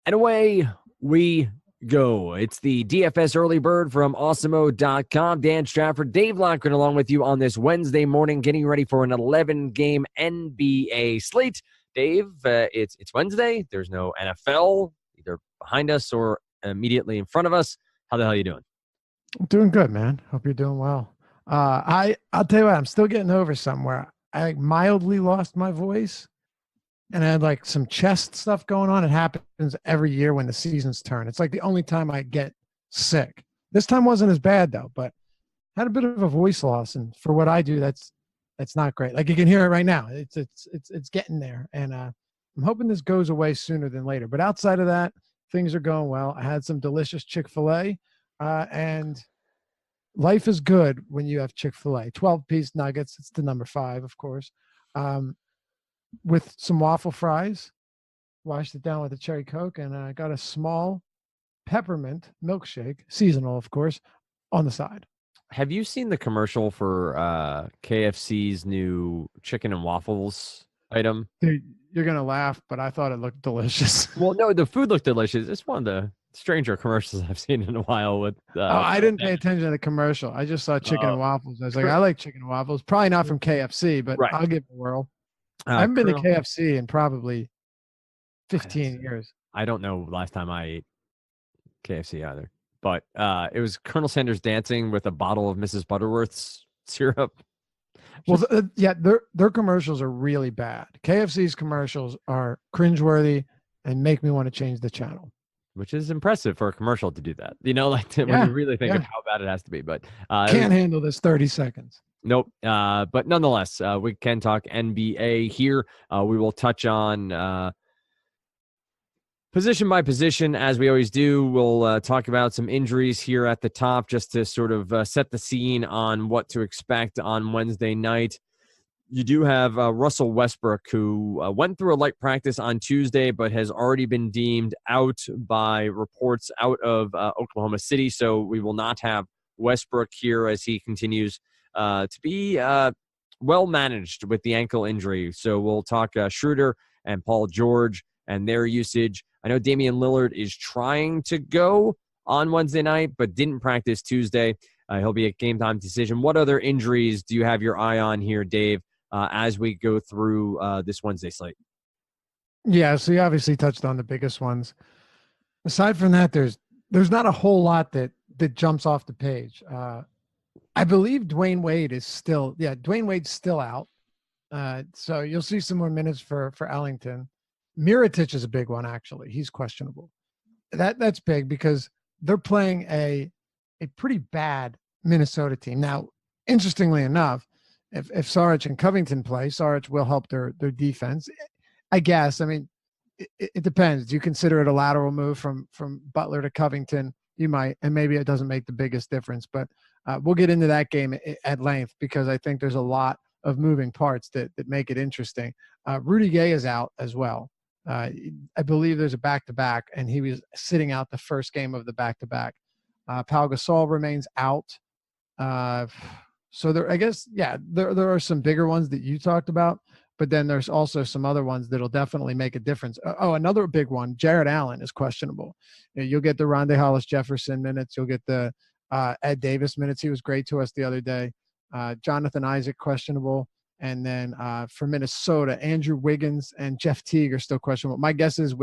And away we go. It's the DFS early bird from Awesemo.com. Dan Strafford, Dave Lockren along with you on this Wednesday morning, getting ready for an 11-game NBA slate. Dave, it's Wednesday. There's no NFL either behind us or immediately in front of us. How the hell are you doing? I'm doing good, man. Hope you're doing well. I'll tell you what, I'm still getting over somewhere. I mildly lost my voice and I had like some chest stuff going on. It happens every year when the seasons turn. It's like the only time I get sick. This time wasn't as bad though, but had a bit of a voice loss. And for what I do, that's not great. Like you can hear it right now. It's getting there. And I'm hoping this goes away sooner than later. But outside of that, things are going well. I had some delicious Chick-fil-A. And life is good when you have Chick-fil-A. 12-piece nuggets. It's the number 5, of course. With some waffle fries. Washed it down with a cherry Coke. And I got a small peppermint milkshake, seasonal, of course, on the side. Have you seen the commercial for KFC's new chicken and waffles item? Dude, you're going to laugh, but I thought it looked delicious. Well, no, the food looked delicious. It's one of the stranger commercials I've seen in a while. With I didn't pay attention to the commercial. I just saw chicken and waffles. I was like, I like chicken and waffles. Probably not from KFC, but right. I'll give it a whirl. I haven't been to KFC in probably 15 years. I don't know last time I ate KFC either. But it was Colonel Sanders dancing with a bottle of Mrs. Butterworth's syrup. Well, their commercials are really bad. KFC's commercials are cringeworthy and make me want to change the channel. Which is impressive for a commercial to do that. When you really think of how bad it has to be. But can't handle this 30 seconds. Nope. But nonetheless, we can talk NBA here. We will touch on position by position, as we always do. We'll talk about some injuries here at the top just to sort of set the scene on what to expect on Wednesday night. You do have Russell Westbrook, who went through a light practice on Tuesday, but has already been deemed out by reports out of Oklahoma City. So we will not have Westbrook here as he continues to be well managed with the ankle injury. So we'll talk Schroeder and Paul George and their usage. I know Damian Lillard is trying to go on Wednesday night, but didn't practice Tuesday. He'll be a game-time decision. What other injuries do you have your eye on here, Dave, as we go through this Wednesday slate? Yeah, so you obviously touched on the biggest ones. Aside from that, there's not a whole lot that jumps off the page. I believe Dwayne Wade's still out. So you'll see some more minutes for Ellington. Mirotic is a big one, actually. He's questionable. That's big because they're playing a pretty bad Minnesota team. Now, interestingly enough, if Saric and Covington play, Saric will help their defense. I guess. I mean, it depends. Do you consider it a lateral move from Butler to Covington? You might, and maybe it doesn't make the biggest difference. But we'll get into that game at length because I think there's a lot of moving parts that make it interesting. Rudy Gay is out as well. I believe there's a back-to-back, and he was sitting out the first game of the back-to-back. Pau Gasol remains out. So there are some bigger ones that you talked about, but then there's also some other ones that'll definitely make a difference. Another big one, Jared Allen is questionable. You'll get the Rondae Hollis-Jefferson minutes. You'll get the Ed Davis minutes. He was great to us the other day. Jonathan Isaac, questionable. And then for Minnesota, Andrew Wiggins and Jeff Teague are still questionable. My guess is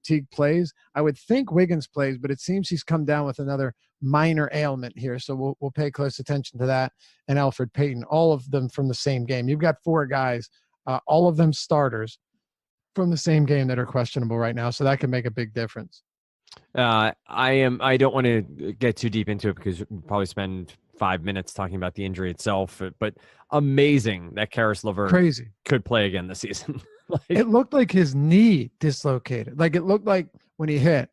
Teague plays. I would think Wiggins plays, but it seems he's come down with another minor ailment here. So we'll pay close attention to that. And Alfred Payton, all of them from the same game. You've got 4 guys, all of them starters from the same game that are questionable right now. So that can make a big difference. I don't want to get too deep into it because we'll probably spend 5 minutes talking about the injury itself, but amazing that Karis LeVert could play again this season. It looked like his knee dislocated. Like it looked like when he hit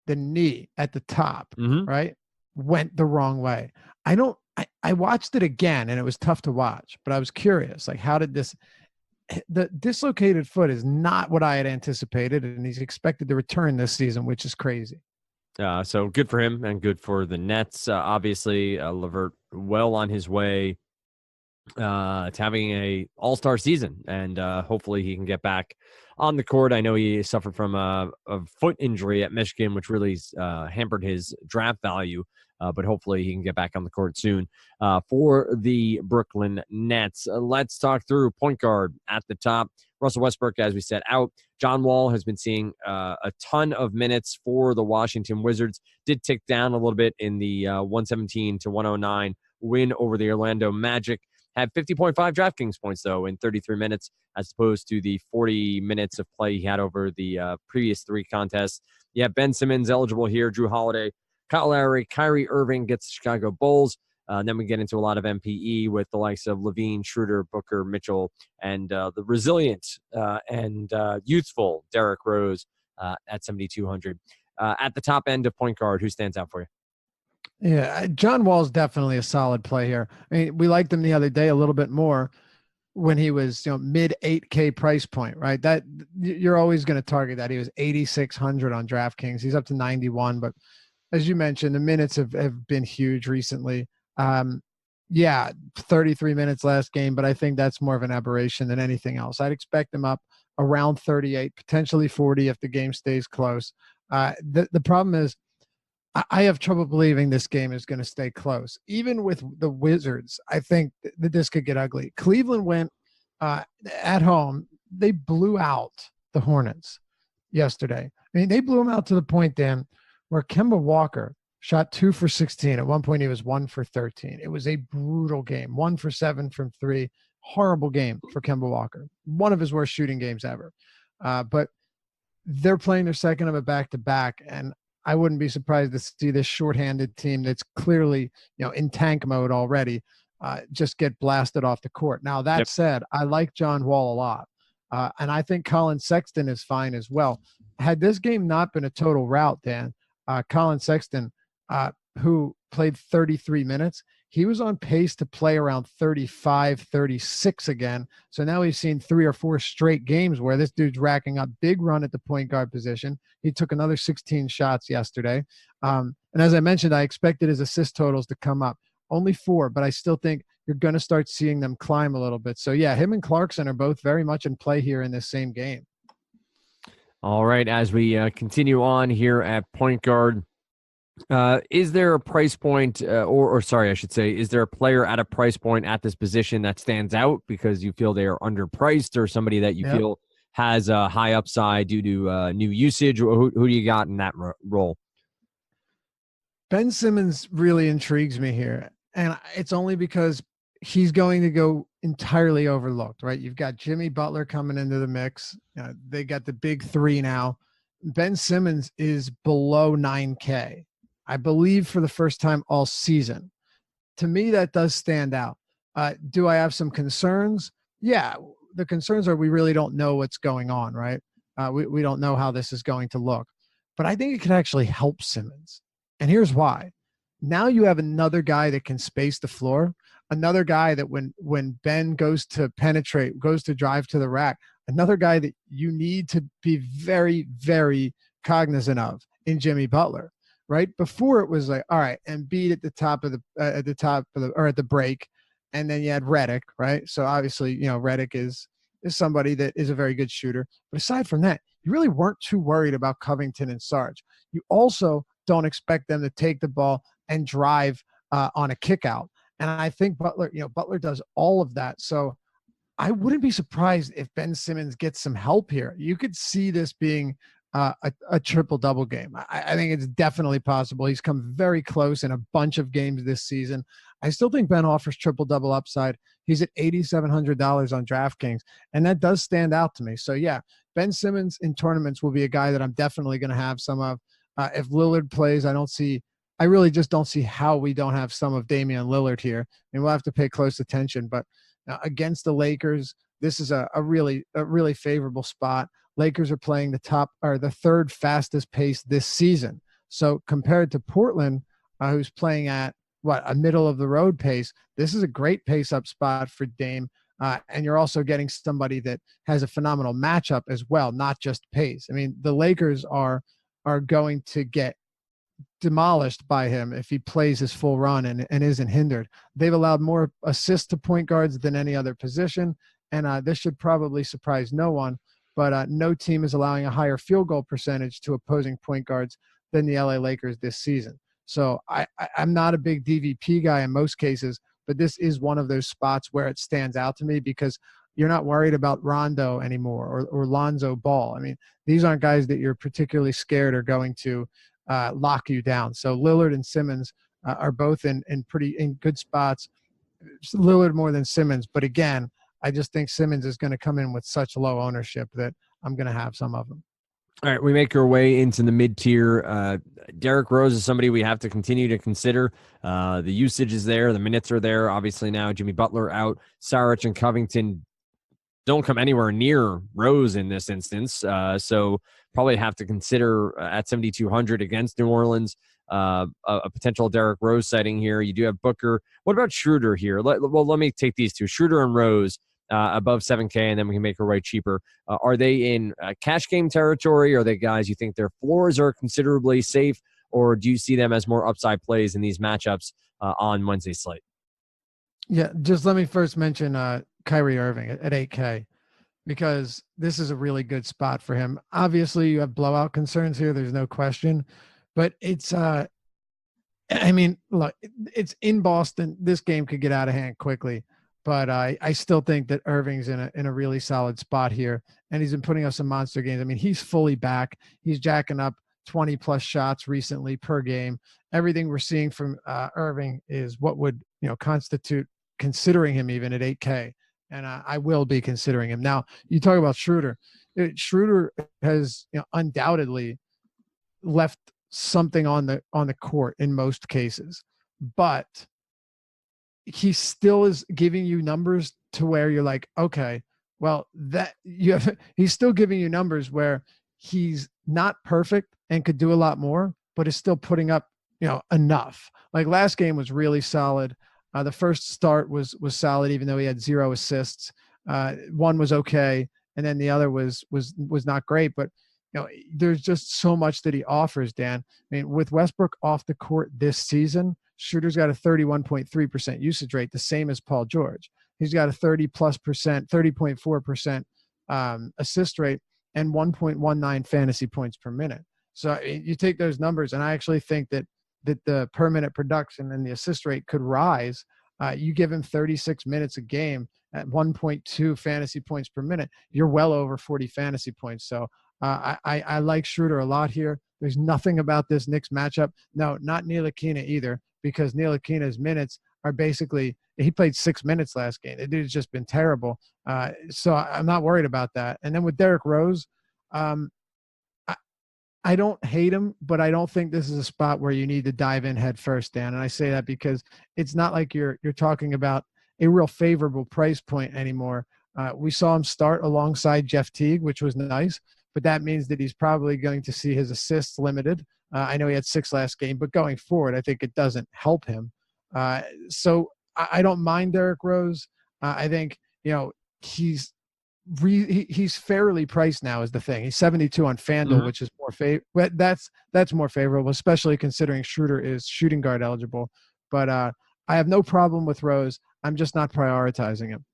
the knee at the top, right, went the wrong way. I watched it again and it was tough to watch, but I was curious, like how did the dislocated foot is not what I had anticipated, and he's expected to return this season, which is crazy. So good for him and good for the Nets. Obviously, LeVert well on his way It's having a all-star season, and hopefully he can get back on the court. I know he suffered from a foot injury at Michigan, which really hampered his draft value, but hopefully he can get back on the court soon for the Brooklyn Nets. Let's talk through point guard at the top. Russell Westbrook, as we said, out. John Wall has been seeing a ton of minutes for the Washington Wizards. Did tick down a little bit in the 117 to 109 win over the Orlando Magic. Had 50.5 DraftKings points, though, in 33 minutes, as opposed to the 40 minutes of play he had over the previous 3 contests. Yeah, Ben Simmons eligible here, Drew Holiday, Kyle Lowry, Kyrie Irving gets the Chicago Bulls. Then we get into a lot of MPE with the likes of Levine, Schroeder, Booker, Mitchell, and the resilient and youthful Derrick Rose at 7,200. At the top end of point guard, who stands out for you? Yeah, John Wall's definitely a solid play here. I mean, we liked him the other day a little bit more when he was, mid 8K price point, right? That you're always going to target that. He was 8,600 on DraftKings. He's up to 91, but as you mentioned, the minutes have been huge recently. Yeah, 33 minutes last game, but I think that's more of an aberration than anything else. I'd expect him up around 38, potentially 40 if the game stays close. The problem is, I have trouble believing this game is going to stay close. Even with the Wizards, I think that this could get ugly. Cleveland went at home. They blew out the Hornets yesterday. I mean, they blew them out to the point, Dan, where Kemba Walker shot 2 for 16. At one point, he was 1 for 13. It was a brutal game. 1 for 7 from 3. Horrible game for Kemba Walker. One of his worst shooting games ever. But they're playing their second of a back-to-back, and I wouldn't be surprised to see this shorthanded team that's clearly, in tank mode already, just get blasted off the court. Now, that said, I like John Wall a lot. And I think Colin Sexton is fine as well. Had this game not been a total rout, Dan, Colin Sexton, who played 33 minutes, he was on pace to play around 35, 36 again. So now we've seen 3 or 4 straight games where this dude's racking up big run at the point guard position. He took another 16 shots yesterday. And as I mentioned, I expected his assist totals to come up. Only 4, but I still think you're going to start seeing them climb a little bit. So, yeah, him and Clarkson are both very much in play here in this same game. All right, as we continue on here at point guard, is there a price point or sorry, I should say, is there a player at a price point at this position that stands out because you feel they are underpriced, or somebody that you feel has a high upside due to new usage? Or who do you got in that role? Ben Simmons really intrigues me here, and it's only because he's going to go entirely overlooked, right? You've got Jimmy Butler coming into the mix. They got the big 3 now. Ben Simmons is below 9K. I believe for the first time all season. To me, that does stand out. Do I have some concerns? Yeah, the concerns are we really don't know what's going on, right? We don't know how this is going to look. But I think it could actually help Simmons. And here's why. Now you have another guy that can space the floor, another guy that when Ben goes to penetrate, goes to drive to the rack, another guy that you need to be very, very cognizant of in Jimmy Butler. Right before it was like, all right, Embiid at the top of the break, and then you had Redick, right? So obviously, Redick is somebody that is a very good shooter. But aside from that, you really weren't too worried about Covington and Sarge. You also don't expect them to take the ball and drive on a kick out. And I think Butler does all of that. So I wouldn't be surprised if Ben Simmons gets some help here. You could see this being a triple-double game. I think it's definitely possible. He's come very close in a bunch of games this season. I still think Ben offers triple-double upside. He's at $8,700 on DraftKings, and that does stand out to me. So, yeah, Ben Simmons in tournaments will be a guy that I'm definitely going to have some of. If Lillard plays, I really just don't see how we don't have some of Damian Lillard here, and we'll have to pay close attention. But against the Lakers, this is a really favorable spot. Lakers are playing the 3rd fastest pace this season. So compared to Portland, who's playing at a middle of the road pace, this is a great pace up spot for Dame. And you're also getting somebody that has a phenomenal matchup as well, not just pace. I mean, the Lakers are going to get demolished by him if he plays his full run and isn't hindered. They've allowed more assists to point guards than any other position, and this should probably surprise no one, but no team is allowing a higher field goal percentage to opposing point guards than the LA Lakers this season. So I'm not a big DVP guy in most cases, but this is one of those spots where it stands out to me because you're not worried about Rondo anymore or Lonzo Ball. I mean, these aren't guys that you're particularly scared are going to lock you down. So Lillard and Simmons are both in good spots. Lillard more than Simmons, but again, I just think Simmons is going to come in with such low ownership that I'm going to have some of them. All right, we make our way into the mid-tier. Derrick Rose is somebody we have to continue to consider. The usage is there. The minutes are there. Obviously now Jimmy Butler out. Saric and Covington don't come anywhere near Rose in this instance. So probably have to consider at 7,200 against New Orleans a potential Derrick Rose sighting here. You do have Booker. What about Schroeder here? Let me take these two, Schroeder and Rose. Above 7K, and then we can make our way cheaper. Are they in cash game territory? Are they guys you think their floors are considerably safe, or do you see them as more upside plays in these matchups on Wednesday's slate? Yeah, just let me first mention Kyrie Irving at 8K because this is a really good spot for him. Obviously, you have blowout concerns here. There's no question, but it's I mean, look, it's in Boston. This game could get out of hand quickly. But I still think that Irving's in a really solid spot here, and he's been putting up some monster games. I mean, he's fully back. He's jacking up 20-plus shots recently per game. Everything we're seeing from Irving is what would constitute considering him even at 8K, and I will be considering him. Now, you talk about Schroeder. Schroeder has undoubtedly left something on the court in most cases, but he still is giving you numbers to where you're like, okay, well, he's still giving you numbers where he's not perfect and could do a lot more, but is still putting up, enough. Like last game was really solid. The first start was solid, even though he had 0 assists. One was okay, and then the other was not great. But there's just so much that he offers, Dan. I mean, with Westbrook off the court this season, Schroeder's got a 31.3% usage rate, the same as Paul George. He's got a 30.4% assist rate and 1.19 fantasy points per minute. So you take those numbers, and I actually think that the per minute production and the assist rate could rise. You give him 36 minutes a game at 1.2 fantasy points per minute, you're well over 40 fantasy points. So I like Schroeder a lot here. There's nothing about this Knicks matchup. No, not Ntilikina either, because Ntilikina's minutes are basically – he played 6 minutes last game. The dude's just been terrible. So I'm not worried about that. And then with Derrick Rose, I don't hate him, but I don't think this is a spot where you need to dive in head first, Dan. And I say that because it's not like you're talking about a real favorable price point anymore. We saw him start alongside Jeff Teague, which was nice, but that means that he's probably going to see his assists limited. I know he had 6 last game, but going forward, I think it doesn't help him. So I don't mind Derrick Rose. I think, he's fairly priced now is the thing. He's 72 on FanDuel, which is more that's more favorable, especially considering Schroeder is shooting guard eligible. But I have no problem with Rose. I'm just not prioritizing him.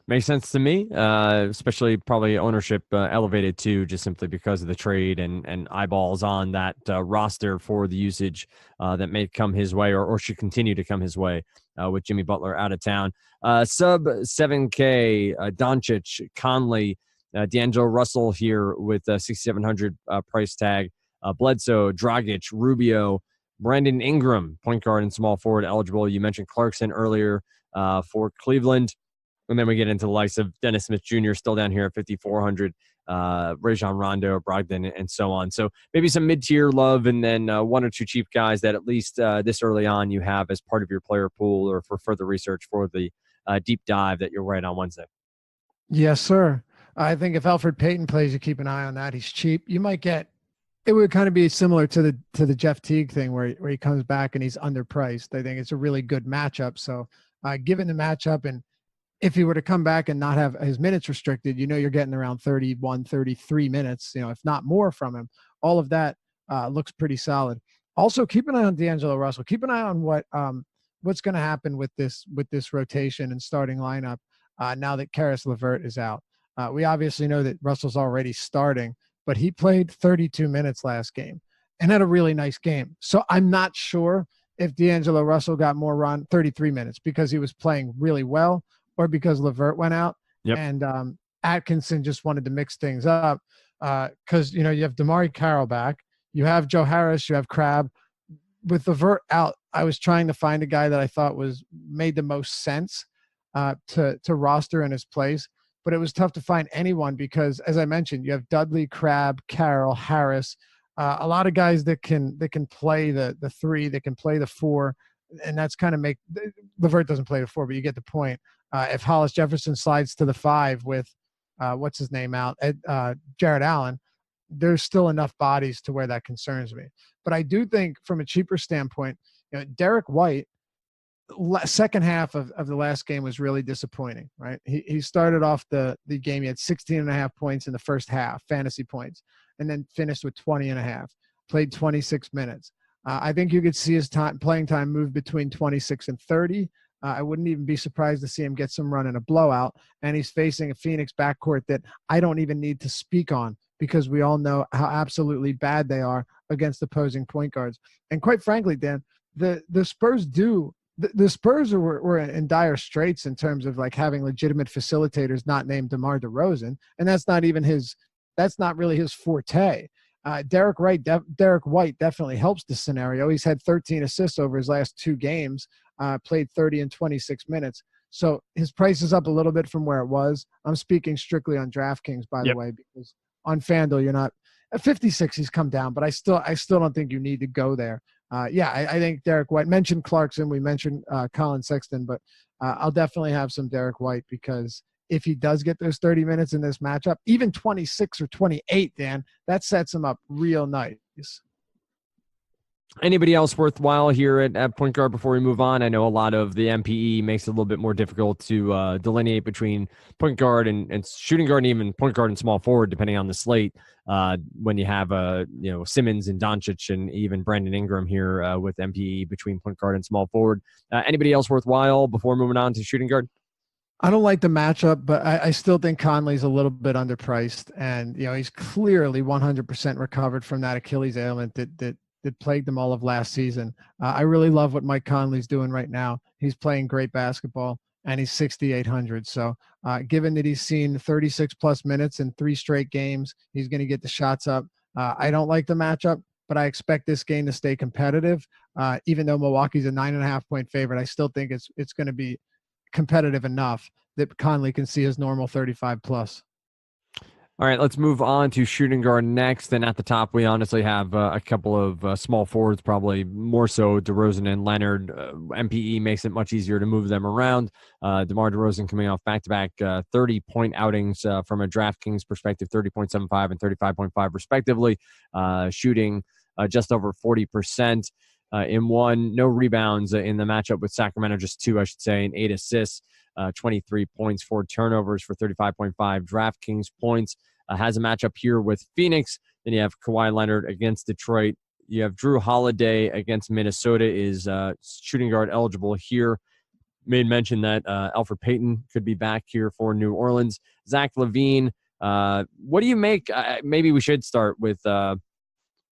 Makes sense to me, especially probably ownership elevated too, just simply because of the trade and eyeballs on that roster for the usage that may come his way or should continue to come his way with Jimmy Butler out of town. Sub 7K, Doncic, Conley, D'Angelo Russell here with 6,700 price tag, Bledsoe, Dragic, Rubio, Brandon Ingram, point guard and small forward eligible. You mentioned Clarkson earlier for Cleveland. And then we get into the likes of Dennis Smith Jr. still down here at 5,400, Rajon Rondo, Brogdon, and so on. So maybe some mid-tier love and then 1 or 2 cheap guys that at least this early on you have as part of your player pool or for further research for the deep dive that you'll write on Wednesday. Yes, sir. I think if Elfrid Payton plays, you keep an eye on that. He's cheap. You might get – it would kind of be similar to the Jeff Teague thing where he comes back and he's underpriced. I think it's a really good matchup. So given the matchup and if he were to come back and not have his minutes restricted, you're getting around 31, 33 minutes, if not more from him. All of that looks pretty solid. Also, keep an eye on D'Angelo Russell. Keep an eye on what's going to happen with this rotation and starting lineup now that Karis LeVert is out. We obviously know that Russell's already starting, but he played 32 minutes last game and had a really nice game. So I'm not sure if D'Angelo Russell got more run, 33 minutes, because he was playing really well or because LeVert went out. Yep. And Atkinson just wanted to mix things up because, you have Damari Carroll back. You have Joe Harris. You have Crabbe. With LeVert out, I was trying to find a guy that I thought made the most sense to roster in his place. But it was tough to find anyone because, as I mentioned, you have Dudley, Crabbe, Carroll, Harris, a lot of guys that can play the three, that can play the four, and that's kind of LeVert doesn't play the four, but you get the point. If Hollis Jefferson slides to the five with what's his name out, Jared Allen, there's still enough bodies to where that concerns me. But I do think from a cheaper standpoint, Derek White, second half of the last game was really disappointing, right? He started off the game. He had 16.5 points in the first half, fantasy points, and then finished with 20.5, played 26 minutes. I think you could see his playing time move between 26 and 30. I wouldn't even be surprised to see him get some run in a blowout. And he's facing a Phoenix backcourt that I don't even need to speak on because we all know how absolutely bad they are against opposing point guards. And quite frankly, Dan, the Spurs the Spurs were in dire straits in terms of like having legitimate facilitators not named DeMar DeRozan, and that's not really his forte. Derek White definitely helps the scenario. He's had 13 assists over his last 2 games, played 30 and 26 minutes. So his price is up a little bit from where it was. I'm speaking strictly on DraftKings, by the way, because on FanDuel you're not at 56. He's come down, but I still don't think you need to go there. I think Derek White. Mentioned Clarkson, we mentioned Colin Sexton, but I'll definitely have some Derek White because if he does get those 30 minutes in this matchup, even 26 or 28, Dan, that sets him up real nice. Anybody else worthwhile here at point guard before we move on? I know a lot of the MPE makes it a little bit more difficult to delineate between point guard and shooting guard, and even point guard and small forward, depending on the slate. When you have Simmons and Doncic and even Brandon Ingram here with MPE between point guard and small forward. Anybody else worthwhile before moving on to shooting guard? I don't like the matchup, but I still think Conley's a little bit underpriced, and he's clearly 100% recovered from that Achilles ailment that plagued him all of last season. I really love what Mike Conley's doing right now. He's playing great basketball, and he's 6,800. So given that he's seen 36 plus minutes in 3 straight games, he's going to get the shots up. I don't like the matchup, but I expect this game to stay competitive. Even though Milwaukee's a 9.5-point favorite, I still think it's going to be competitive enough that Conley can see his normal 35 plus. All right, let's move on to shooting guard next. And at the top, we honestly have a couple of small forwards, probably more so DeRozan and Leonard. MPE makes it much easier to move them around. DeMar DeRozan coming off back-to-back 30-point outings from a DraftKings perspective, 30.75 and 35.5 respectively, shooting just over 40% in one. No rebounds in the matchup with Sacramento, just 2, I should say, and 8 assists. 23 points, 4 turnovers for 35.5 DraftKings points. Has a matchup here with Phoenix. Then you have Kawhi Leonard against Detroit. You have Drew Holiday against Minnesota is shooting guard eligible here. Made mention that Elfrid Payton could be back here for New Orleans. Zach LaVine, what do you make? Maybe we should start with, I'll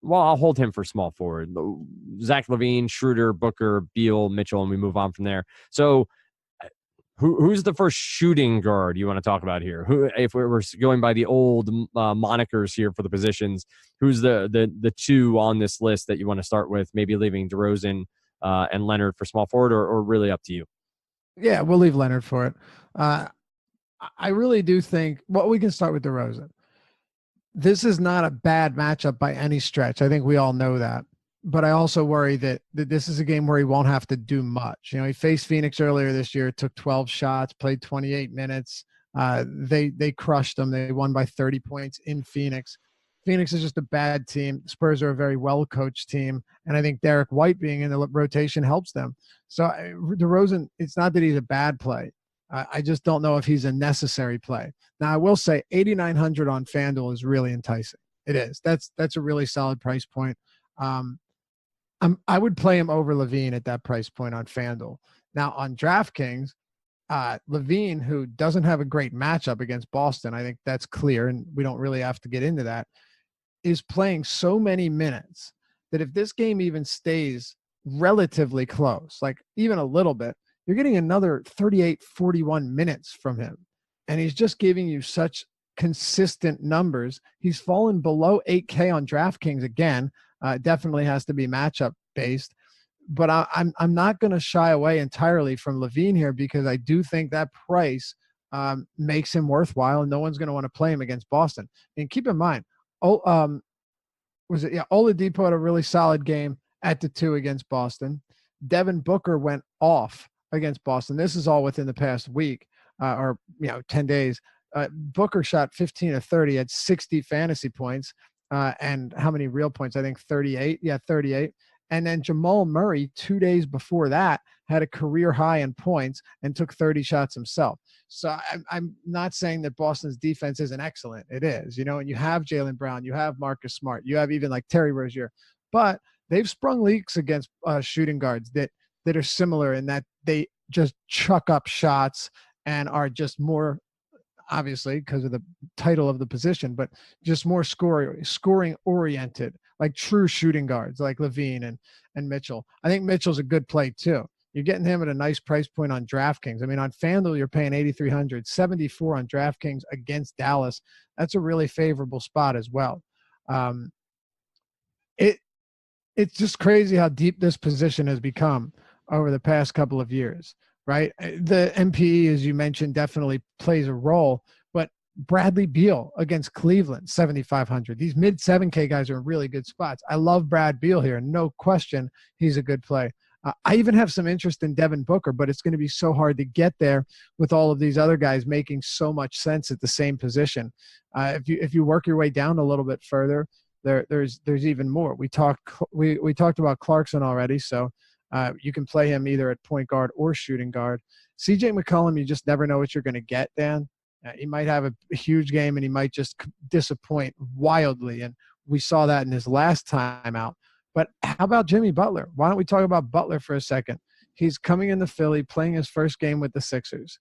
hold him for small forward. Zach LaVine, Schroeder, Booker, Beal, Mitchell, and we move on from there. So who's the first shooting guard you want to talk about here? Who, if we're going by the old monikers here for the positions, who's the 2 on this list that you want to start with? Maybe leaving DeRozan and Leonard for small forward, or really up to you? Yeah, we'll leave Leonard for it. I really do think. Well, we can start with DeRozan. This is not a bad matchup by any stretch. I think we all know that. But I also worry that this is a game where he won't have to do much. He faced Phoenix earlier this year, took 12 shots, played 28 minutes. They crushed them. They won by 30 points in Phoenix. Phoenix is just a bad team. Spurs are a very well-coached team, and I think Derek White being in the rotation helps them. So DeRozan, it's not that he's a bad play. I just don't know if he's a necessary play. Now, I will say 8,900 on FanDuel is really enticing. It is. That's a really solid price point. I would play him over Levine at that price point on FanDuel. Now on DraftKings, Levine, who doesn't have a great matchup against Boston, I think that's clear, and we don't really have to get into that, is playing so many minutes that if this game even stays relatively close, like even a little bit, you're getting another 38, 41 minutes from him. And he's just giving you such consistent numbers. He's fallen below 8K on DraftKings again. Definitely has to be matchup based. But I'm not going to shy away entirely from Levine here, because I do think that price makes him worthwhile, and no one's going to want to play him against Boston. And keep in mind, Oladipo had a really solid game at the 2 against Boston. Devin Booker went off against Boston. This is all within the past week or 10 days. Booker shot 15 of 30, had 60 fantasy points, and how many real points? I think 38. Yeah, 38. And then Jamal Murray, 2 days before that, had a career high in points and took 30 shots himself. So I'm not saying that Boston's defense isn't excellent. It is, and you have Jaylen Brown, you have Marcus Smart, you have even like Terry Rozier, but they've sprung leaks against shooting guards that are similar in that they just chuck up shots and are just more, obviously because of the title of the position, but just more scoring oriented, like true shooting guards like Levine and Mitchell. I think Mitchell's a good play too. You're getting him at a nice price point on DraftKings. I mean, on FanDuel, you're paying 8,300, 74 on DraftKings against Dallas. That's a really favorable spot as well. It's just crazy how deep this position has become over the past couple of years, right? The MPE, as you mentioned, definitely plays a role, but Bradley Beal against Cleveland, 7,500. These mid 7K guys are in really good spots. I love Brad Beal here. No question, he's a good play. I even have some interest in Devin Booker, but it's going to be so hard to get there with all of these other guys making so much sense at the same position. If you work your way down a little bit further, there's even more. We talked about Clarkson already, so you can play him either at point guard or shooting guard. CJ McCollum, you just never know what you're going to get, Dan. He might have a huge game and he might just disappoint wildly, and we saw that in his last time out. But how about Jimmy Butler? Why don't we talk about Butler for a second? He's coming into Philly, playing his first game with the Sixers.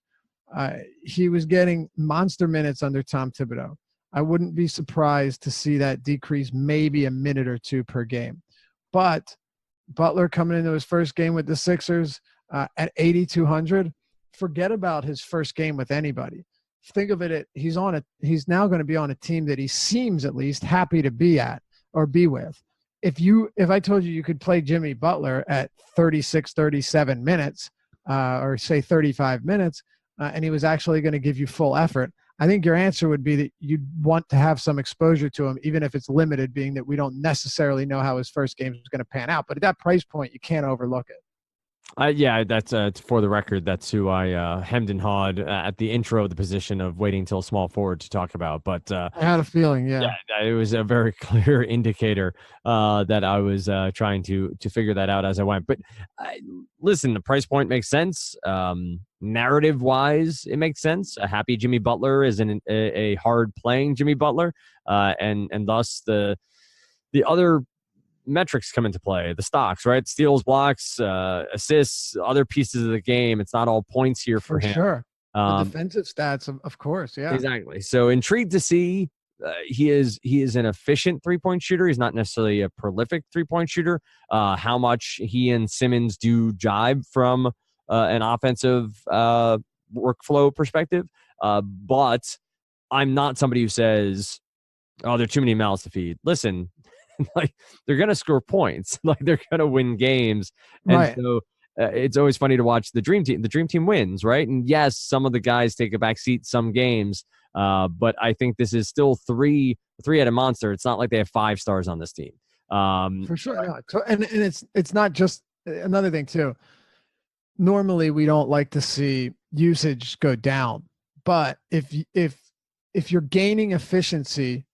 He was getting monster minutes under Tom Thibodeau. I wouldn't be surprised to see that decrease maybe a minute or two per game. But Butler coming into his first game with the Sixers at 8,200, forget about his first game with anybody. Think of it, he's now going to be on a team that he seems at least happy to be at or be with. If I told you could play Jimmy Butler at 36, 37 minutes, or say 35 minutes, and he was actually going to give you full effort, I think your answer would be that you'd want to have some exposure to him, even if it's limited, being that we don't necessarily know how his first game is going to pan out. But at that price point, you can't overlook it. Yeah, that's for the record. That's who I hemmed and hawed at the intro of the position of waiting till small forward to talk about. But I had a feeling, yeah, it was a very clear indicator that I was trying to figure that out as I went. But listen, the price point makes sense. Narrative wise, it makes sense. A happy Jimmy Butler is a hard playing Jimmy Butler, and thus the other metrics come into play, the stocks, right? Steals, blocks, assists, other pieces of the game. It's not all points here for him. Sure. The defensive stats, of course. Yeah, exactly. So intrigued to see. He is an efficient 3-point shooter. He's not necessarily a prolific 3-point shooter. How much he and Simmons do jibe from an offensive workflow perspective. But I'm not somebody who says, oh, there are too many mouths to feed. Listen, like they're going to score points, like they're going to win games. And right. So it's always funny to watch the dream team. The dream team wins, right? And yes, some of the guys take a back seat some games, but I think this is still three-headed monster. It's not like they have 5 stars on this team. For sure. Yeah. So, and it's not just another thing too. Normally we don't like to see usage go down, but if you're gaining efficiency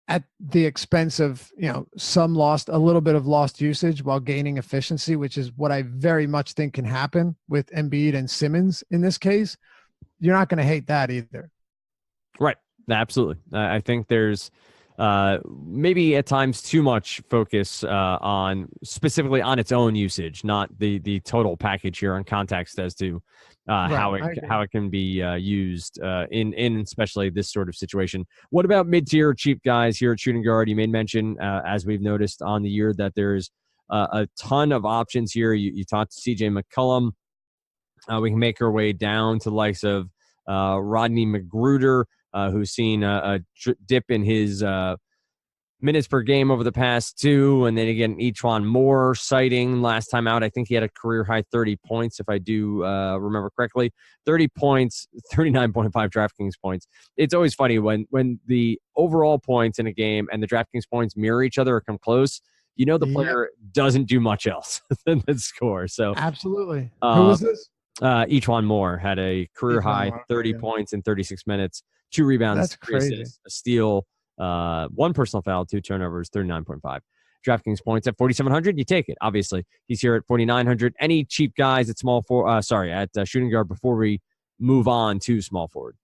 at the expense of, a little bit of lost usage while gaining efficiency, which is what I very much think can happen with Embiid and Simmons in this case, you're not going to hate that either. Right. Absolutely. I think there's maybe at times too much focus on specifically on its own usage, not the total package here on context as to how it can be used in especially this sort of situation. What about mid-tier cheap guys here at shooting guard? You made mention, as we've noticed on the year, that there's a ton of options here. You talked to CJ McCollum. We can make our way down to the likes of Rodney Magruder, who's seen a dip in his minutes per game over the past 2. And then again, Echuan Moore sighting last time out. I think he had a career high 30 points, if I do remember correctly. 30 points, 39.5 DraftKings points. It's always funny when the overall points in a game and the DraftKings points mirror each other or come close. The player doesn't do much else than score. So absolutely. Who was this? Echuan Moore had a career high 30 points in 36 minutes, 2 rebounds, 3 assists, a steal, 1 personal foul, 2 turnovers, 39.5. DraftKings points at 4,700. You take it. Obviously, he's here at 4,900. Any cheap guys at at shooting guard before we move on to small forward?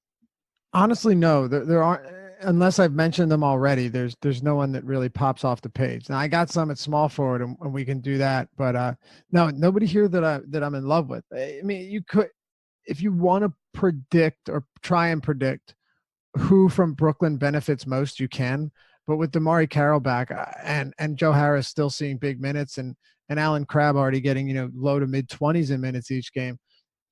Honestly, no. There aren't, unless I've mentioned them already. There's no one that really pops off the page. Now I got some at small forward, and we can do that. But no, nobody here that I'm in love with. I mean, you could, if you want to predict or try and predict who from Brooklyn benefits most, you can. But with Damari Carroll back and Joe Harris still seeing big minutes and Alan Crabb already getting low to mid 20s in minutes each game,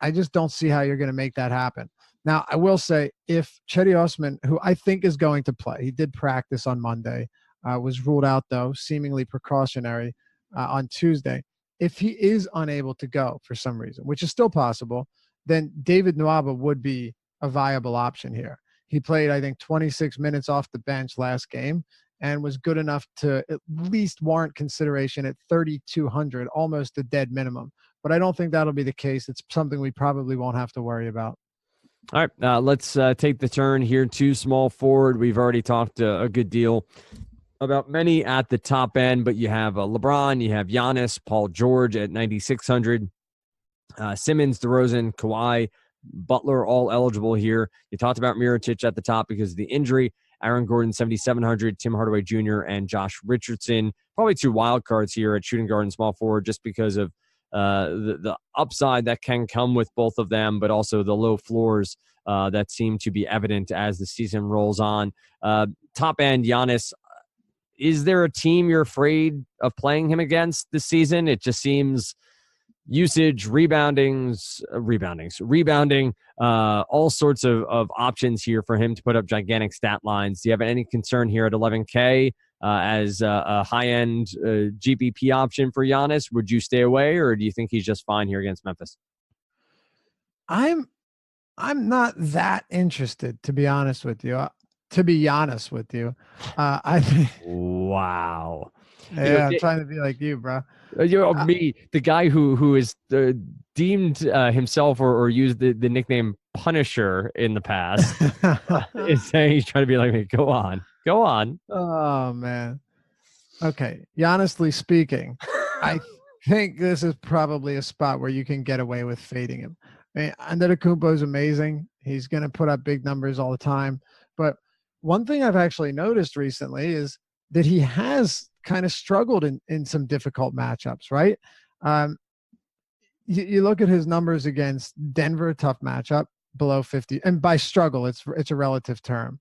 I just don't see how you're going to make that happen. Now, I will say, if Cedi Osman, who I think is going to play, he did practice on Monday, was ruled out, though, seemingly precautionary on Tuesday. If he is unable to go for some reason, which is still possible, then David Nwaba would be a viable option here. He played, I think, 26 minutes off the bench last game and was good enough to at least warrant consideration at 3,200, almost a dead minimum. But I don't think that'll be the case. It's something we probably won't have to worry about. All right, let's take the turn here to small forward. We've already talked a good deal about many at the top end, but you have LeBron, you have Giannis, Paul George at 9,600, Simmons, DeRozan, Kawhi, Butler, all eligible here. You talked about Mirotic at the top because of the injury. Aaron Gordon, 7,700, Tim Hardaway Jr., and Josh Richardson. Probably 2 wild cards here at shooting guard and small forward just because of the upside that can come with both of them, but also the low floors that seem to be evident as the season rolls on. Top end, Giannis, is there a team you're afraid of playing him against this season? It just seems usage, rebounding, all sorts of options here for him to put up gigantic stat lines. Do you have any concern here at 11K as a high-end GPP option for Giannis? Would you stay away, or do you think he's just fine here against Memphis? I'm not that interested, to be honest with you. To be honest with you, I think. Wow. Yeah, I'm trying to be like you, bro. Me, the guy who is deemed himself or used the nickname Punisher in the past is saying he's trying to be like me. Go on. Oh, man. Okay. Honestly speaking, I think this is probably a spot where you can get away with fading him. I mean, Antetokounmpo is amazing. He's going to put up big numbers all the time. But one thing I've actually noticed recently is that he has kind of struggled in some difficult matchups, right? You look at his numbers against Denver, tough matchup, below 50. And by struggle, it's a relative term.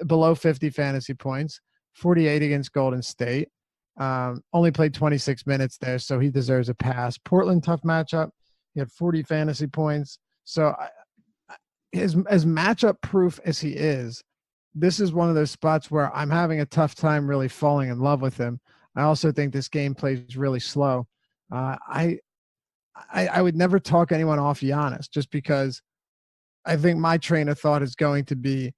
Below 50 fantasy points, 48 against Golden State. Only played 26 minutes there, so he deserves a pass. Portland, tough matchup. He had 40 fantasy points. So as matchup proof as he is, this is one of those spots where I'm having a tough time really falling in love with him. I also think this game plays really slow. I would never talk anyone off Giannis just because I think my train of thought is going to be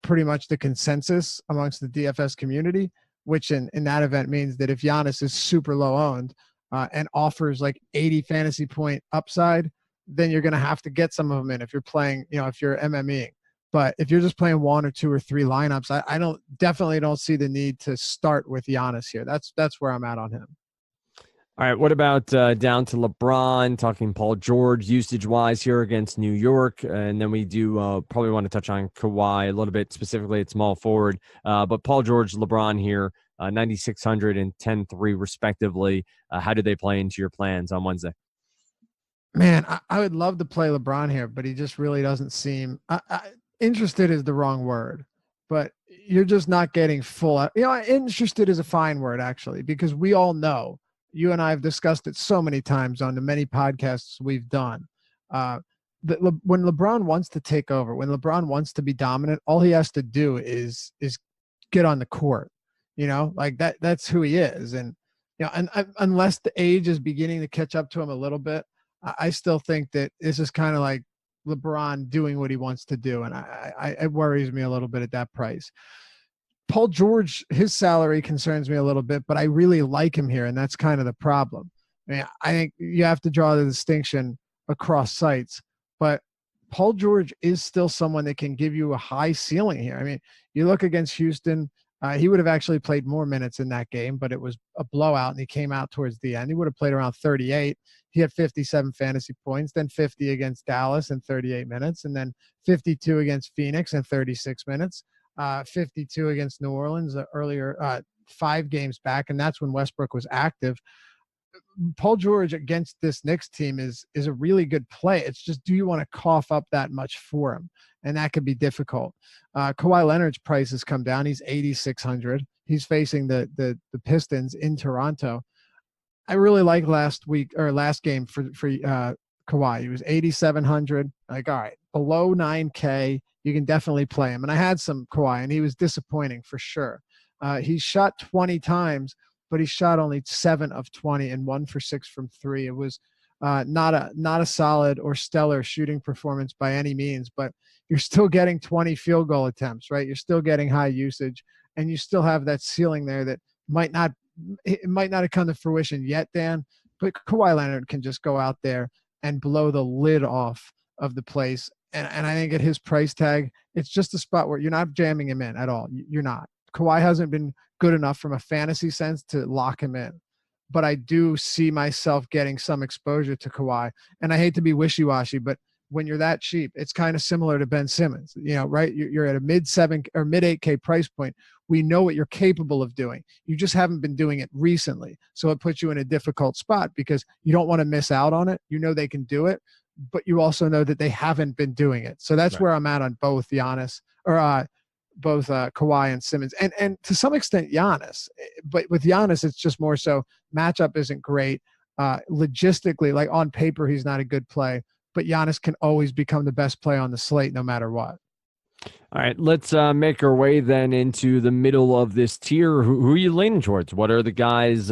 pretty much the consensus amongst the DFS community, which in that event means that if Giannis is super low owned and offers like 80 fantasy point upside, then you're going to have to get some of them in if you're playing, if you're MMEing. But if you're just playing 1 or 2 or 3 lineups, I definitely don't see the need to start with Giannis here. That's where I'm at on him. All right, what about down to LeBron, talking Paul George usage-wise here against New York? And then we do probably want to touch on Kawhi a little bit, specifically at small forward. But Paul George, LeBron here, 9,600 and 10-3 respectively. How do they play into your plans on Wednesday? Man, I would love to play LeBron here, but he just really doesn't seem interested is the wrong word, but you're just not getting full. Interested is a fine word actually, because we all know, you and I have discussed it so many times on the many podcasts we've done. That when LeBron wants to take over, when LeBron wants to be dominant, all he has to do is get on the court. Like that. That's who he is, and unless the age is beginning to catch up to him a little bit, I still think that this is kind of like LeBron doing what he wants to do, and it worries me a little bit at that price. Paul George, his salary concerns me a little bit, but I really like him here, and that's kind of the problem. I think you have to draw the distinction across sites, but Paul George is still someone that can give you a high ceiling here. I mean, you look against Houston, he would have actually played more minutes in that game, but it was a blowout, and he came out towards the end. He would have played around 38. He had 57 fantasy points, then 50 against Dallas in 38 minutes, and then 52 against Phoenix in 36 minutes, 52 against New Orleans earlier, 5 games back, and that's when Westbrook was active. Paul George against this Knicks team is a really good play. It's just, do you want to cough up that much for him? And that could be difficult. Kawhi Leonard's price has come down. He's 8,600. He's facing the Pistons in Toronto. I really like last game for Kawhi. He was 8,700. Like, all right, below 9K, you can definitely play him. And I had some Kawhi, and he was disappointing for sure. He shot 20 times, but he shot only 7 of 20 and 1 for 6 from 3. It was not a solid or stellar shooting performance by any means, but you're still getting 20 field goal attempts, right? You're still getting high usage, and you still have that ceiling there that might not have come to fruition yet, Dan, but Kawhi Leonard can just go out there and blow the lid off of the place. And I think at his price tag, it's just a spot where you're not jamming him in at all. You're not. Kawhi hasn't been good enough from a fantasy sense to lock him in. But I do see myself getting some exposure to Kawhi. And I hate to be wishy-washy, but when you're that cheap, it's kind of similar to Ben Simmons, right? You're at a mid-7 or mid-8K price point. We know what you're capable of doing. You just haven't been doing it recently. So it puts you in a difficult spot because you don't want to miss out on it. You know they can do it, but you also know that they haven't been doing it. So that's right, where I'm at on both Giannis or both Kawhi and Simmons, and to some extent Giannis. But with Giannis, it's just more so matchup isn't great. Logistically, like on paper, he's not a good play, but Giannis can always become the best play on the slate no matter what. All right, let's make our way then into the middle of this tier. Who are you leaning towards? What are the guys,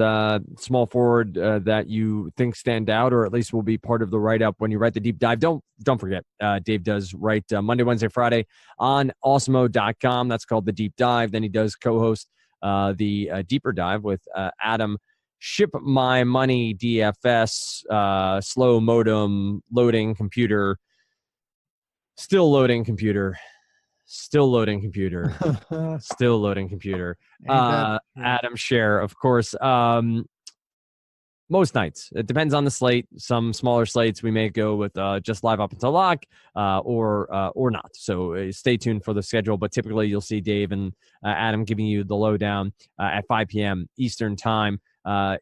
small forward, that you think stand out, or at least will be part of the write-up when you write the deep dive? Don't forget, Dave does write Monday, Wednesday, Friday on Awesemo.com. That's called the deep dive. Then he does co-host the deeper dive with Adam. Ship My Money DFS, slow modem, loading computer, still loading computer. Still loading computer. Still loading computer. Adam Scher, of course. Most nights. It depends on the slate. Some smaller slates we may go with just live up until lock or not. So stay tuned for the schedule. But typically you'll see Dave and Adam giving you the lowdown at 5 p.m. Eastern time.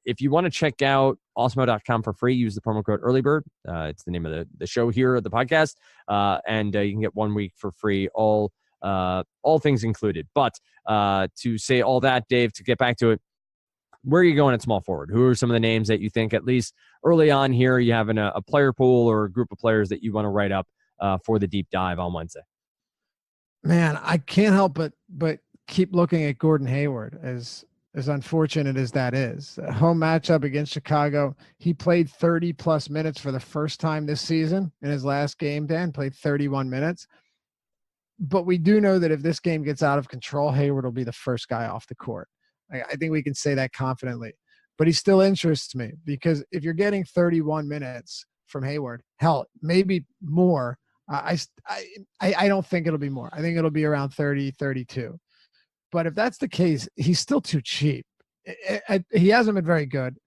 If you want to check out Awesemo.com for free, use the promo code EARLYBIRD. It's the name of the show here at the podcast. And you can get 1 week for free, all things included. But to say all that, Dave, to get back to it, where are you going at small forward? Who are some of the names that you think, at least early on here, you have a player pool or a group of players that you want to write up for the deep dive on Wednesday? Man, I can't help but keep looking at Gordon Hayward, as unfortunate as that is. A home matchup against Chicago. He played 30-plus minutes for the first time this season in his last game, Dan. Played 31 minutes. But we do know that if this game gets out of control, Hayward will be the first guy off the court. I think we can say that confidently. But he still interests me because if you're getting 31 minutes from Hayward, hell, maybe more. I don't think it'll be more. I think it'll be around 30, 32. But if that's the case, he's still too cheap. He hasn't been very good.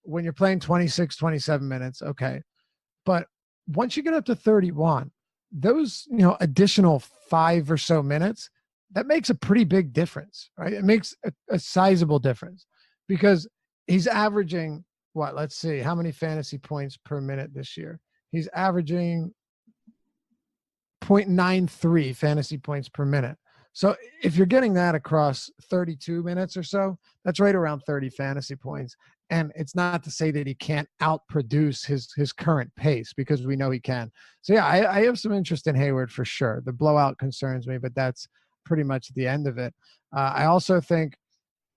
when you're playing 26, 27 minutes, okay. But once you get up to 31, those, additional 5 or so minutes, that makes a pretty big difference, right? It makes a sizable difference because he's averaging what? Let's see, how many fantasy points per minute this year? He's averaging 0.93 fantasy points per minute. So if you're getting that across 32 minutes or so, that's right around 30 fantasy points. And it's not to say that he can't outproduce his current pace, because we know he can. So yeah, I have some interest in Hayward for sure. The blowout concerns me, but that's pretty much the end of it. I also think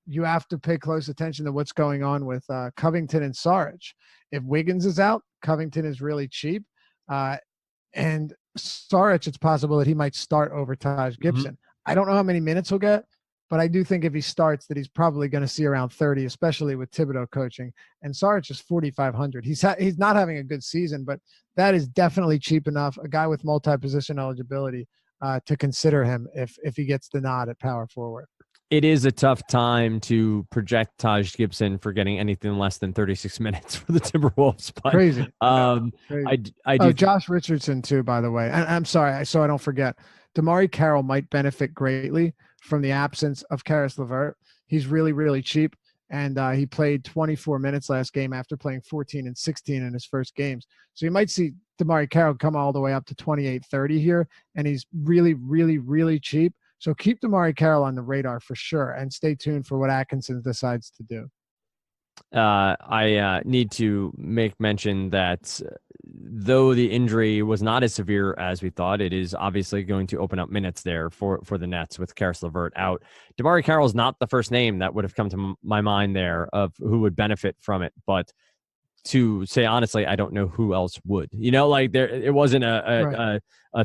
you have to pay close attention to what's going on with Covington and Saric. If Wiggins is out, Covington is really cheap. And Saric, it's possible that he might start over Taj Gibson. Mm-hmm. I don't know how many minutes he'll get, but I do think if he starts that he's probably going to see around 30, especially with Thibodeau coaching. And Saric is 4,500. He's not having a good season, but that is definitely cheap enough. A guy with multi-position eligibility to consider him if he gets the nod at power forward. It is a tough time to project Taj Gibson for getting anything less than 36 minutes for the Timberwolves. But, crazy. Crazy. I do. Josh Richardson too, by the way. And I'm sorry, so I don't forget. Damari Carroll might benefit greatly from the absence of Karis LeVert. He's really, really cheap. And he played 24 minutes last game after playing 14 and 16 in his first games. So you might see Damari Carroll come all the way up to 28-30 here. And he's really, really, really cheap. So keep Damari Carroll on the radar for sure, and stay tuned for what Atkinson decides to do. I need to make mention that though the injury was not as severe as we thought, it is obviously going to open up minutes there for the Nets with Karis LeVert out. Damari Carroll is not the first name that would have come to my mind there of who would benefit from it, but to say honestly, I don't know who else would. It wasn't a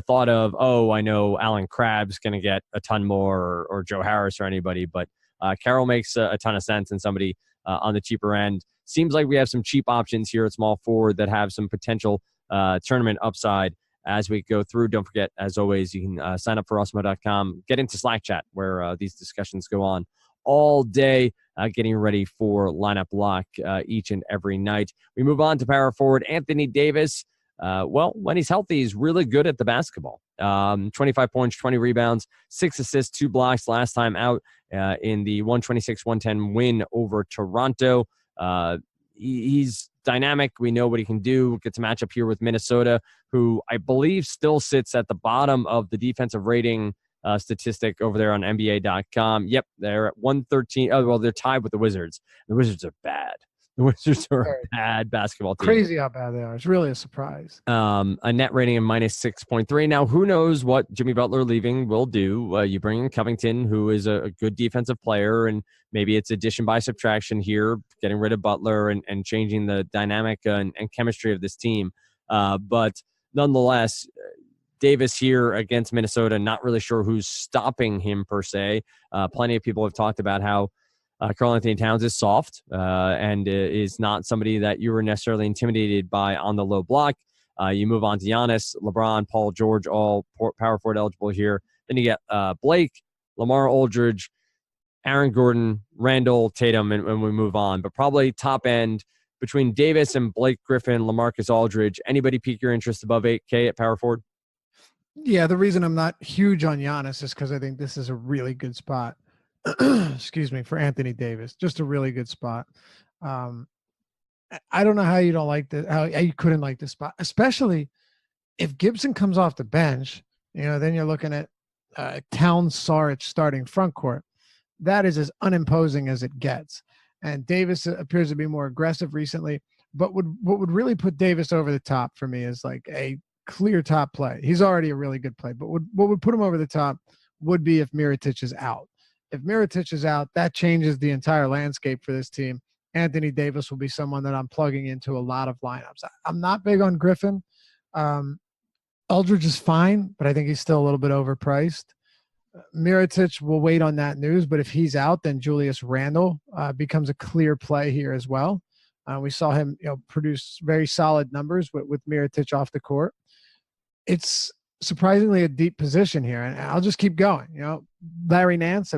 thought of, oh, I know Alan Crabb's going to get a ton more, or Joe Harris or anybody, but Carroll makes a ton of sense, and somebody on the cheaper end. Seems like we have some cheap options here at small forward that have some potential tournament upside as we go through. Don't forget, as always, you can sign up for Osmo.com, get into Slack chat where these discussions go on all day, getting ready for lineup lock each and every night. We move on to power forward Anthony Davis. When he's healthy, he's really good at the basketball. 25 points, 20 rebounds, 6 assists, 2 blocks last time out in the 126-110 win over Toronto. He's dynamic. We know what he can do. Gets a matchup here with Minnesota, who I believe still sits at the bottom of the defensive rating statistic over there on NBA.com. Yep, they're at 113. Oh, well, they're tied with the Wizards. The Wizards are bad. The Wizards are a bad basketball team. Crazy how bad they are. It's really a surprise. A net rating of -6.3. Now, who knows what Jimmy Butler leaving will do? You bring in Covington, who is a good defensive player, and maybe it's addition by subtraction here, getting rid of Butler and changing the dynamic and chemistry of this team. But nonetheless, Davis here against Minnesota, not really sure who's stopping him per se. Plenty of people have talked about how Karl Anthony Towns is soft and is not somebody that you were necessarily intimidated by on the low block. You move on to Giannis, LeBron, Paul George, all power forward eligible here. Then you get Blake, Lamar Aldridge, Aaron Gordon, Randall, Tatum, and we move on. But probably top end between Davis and Blake Griffin, LaMarcus Aldridge. Anybody pique your interest above 8K at power forward? Yeah, the reason I'm not huge on Giannis is because I think this is a really good spot. Excuse me, for Anthony Davis. Just a really good spot. I don't know how you don't like this, how you couldn't like this spot, especially if Gibson comes off the bench. Then you're looking at Towns, Saric starting front court. That is as unimposing as it gets. And Davis appears to be more aggressive recently. But what would really put Davis over the top for me is like a clear top play. He's already a really good play, but what would put him over the top would be if Mirotic is out. If Mirotic is out, that changes the entire landscape for this team. Anthony Davis will be someone that I'm plugging into a lot of lineups. I'm not big on Griffin. Aldridge is fine, but I think he's still a little bit overpriced. Mirotic will wait on that news, but if he's out, then Julius Randle becomes a clear play here as well. We saw him produce very solid numbers with Mirotic off the court. It's surprisingly a deep position here, and I'll just keep going. Larry Nance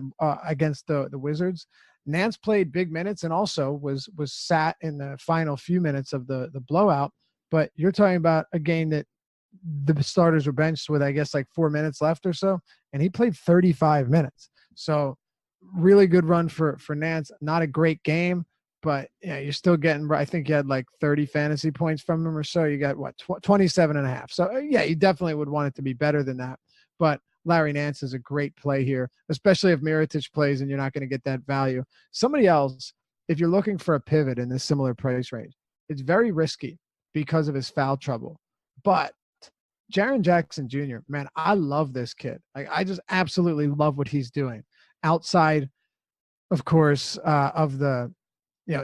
against the Wizards, Nance played big minutes and also was sat in the final few minutes of the blowout. But you're talking about a game that the starters were benched with, I guess, like 4 minutes left or so, and he played 35 minutes. So really good run for Nance. Not a great game, but yeah, you're still getting, I think you had like 30 fantasy points from him or so. You got what, 27 and a half. So yeah, you definitely would want it to be better than that. But Larry Nance is a great play here, especially if Mirotic plays and you're not going to get that value. Somebody else, if you're looking for a pivot in this similar price range, it's very risky because of his foul trouble. But Jaren Jackson Jr., man, I love this kid. I just absolutely love what he's doing outside, of course, of the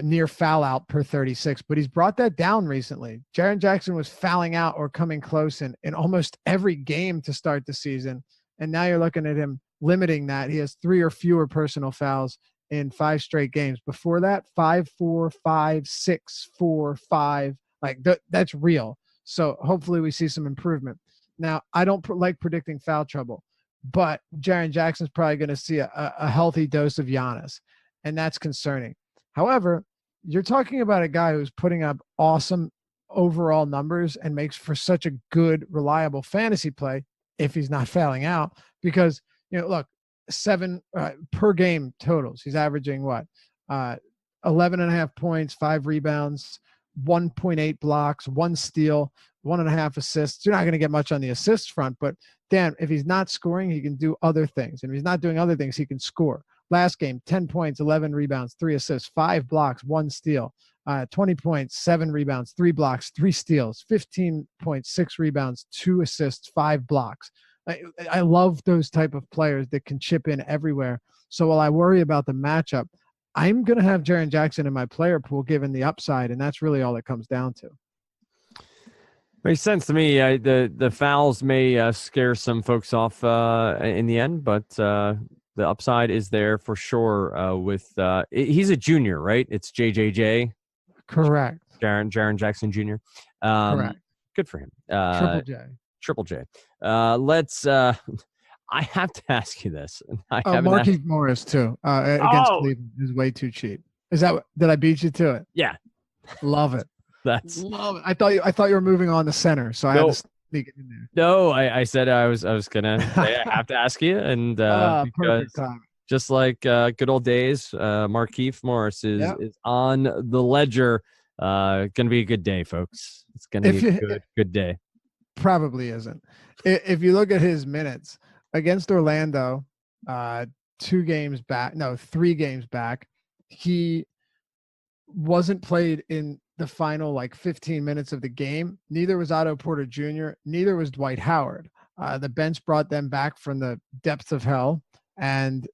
near foul out per 36, but he's brought that down recently. Jaren Jackson was fouling out or coming close in almost every game to start the season. And now you're looking at him limiting that. He has 3 or fewer personal fouls in 5 straight games. Before that, 5, 4, 5, 6, 4, 5. Like that's real. So hopefully we see some improvement. Now, I don't like predicting foul trouble, but Jaren Jackson's probably going to see a healthy dose of Giannis, and that's concerning. However, you're talking about a guy who's putting up awesome overall numbers and makes for such a good, reliable fantasy play if he's not fouling out. Because, look, 7 per game totals. He's averaging what? 11.5 points, 5 rebounds, 1.8 blocks, 1 steal, 1.5 assists. You're not going to get much on the assist front, but damn, if he's not scoring, he can do other things. And if he's not doing other things, he can score. Last game, 10 points, 11 rebounds, 3 assists, 5 blocks, 1 steal, 20 points, 7 rebounds, 3 blocks, 3 steals, 15 points, 6 rebounds, 2 assists, 5 blocks. I love those type of players that can chip in everywhere. So while I worry about the matchup, I'm going to have Jaren Jackson in my player pool given the upside, and that's really all it comes down to. Makes sense to me. The fouls may scare some folks off in the end, but the upside is there for sure. He's a junior, right? It's JJJ. Correct. Jaren Jackson Jr. Correct. Good for him. Triple J. Let's. I have to ask you this. Marquise Morris too against Cleveland is way too cheap. Did I beat you to it? Yeah, love it. Love it. I thought you were moving on to center, so I had to sneak it in there. No, I said I was gonna say I have to ask you, and because just like good old days, Marquise Morris is on the ledger. Gonna be a good day, folks. It's gonna be a good day. Probably isn't. If you look at his minutes against Orlando, 3 games back, he wasn't played in the final like 15 minutes of the game. Neither was Otto Porter Jr. Neither was Dwight Howard. The bench brought them back from the depths of hell, and